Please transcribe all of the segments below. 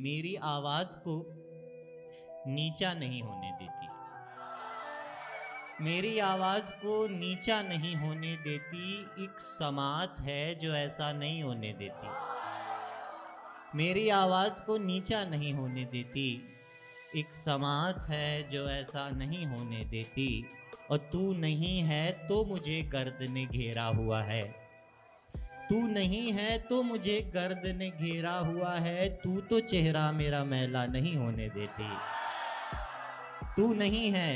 मेरी आवाज को नीचा नहीं होने देती, मेरी आवाज को नीचा नहीं होने देती। एक समाज है जो ऐसा नहीं होने देती, मेरी आवाज को नीचा नहीं होने देती। एक समाज है जो ऐसा नहीं होने देती। और तू नहीं है तो मुझे गर्द ने घेरा हुआ है, तू नहीं है तो मुझे गर्द ने घेरा हुआ है। तू तो चेहरा मेरा मैला नहीं होने देती। तू नहीं है,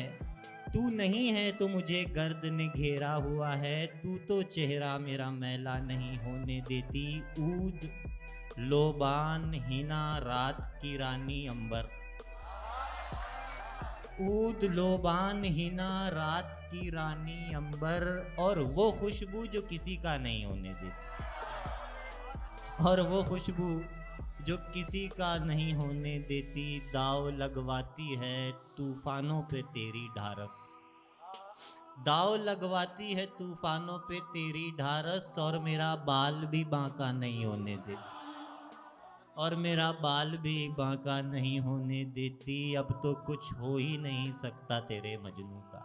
तू नहीं है तो मुझे गर्द ने घेरा हुआ है। तू तो चेहरा मेरा मैला नहीं होने देती। ऊद लोबान हिना रात की रानी अंबर, ऊद लोबान हिना रात की रानी अंबर। और वो खुशबू जो किसी का नहीं होने देती, और वो खुशबू जो किसी का नहीं होने देती। दाव लगवाती है तूफानों पे तेरी ढारस, दाव लगवाती है तूफानों पे तेरी ढारस। और मेरा बाल भी बांका नहीं होने देती, और मेरा बाल भी बांका नहीं होने देती। अब तो कुछ हो ही नहीं सकता तेरे मजनू का,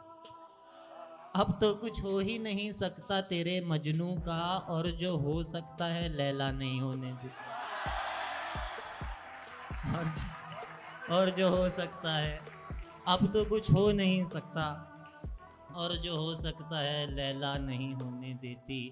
अब तो कुछ हो ही नहीं सकता तेरे मजनू का। और जो हो सकता है लैला नहीं होने देती, और जो हो सकता है, अब तो कुछ हो नहीं सकता, और जो हो सकता है लैला नहीं होने देती।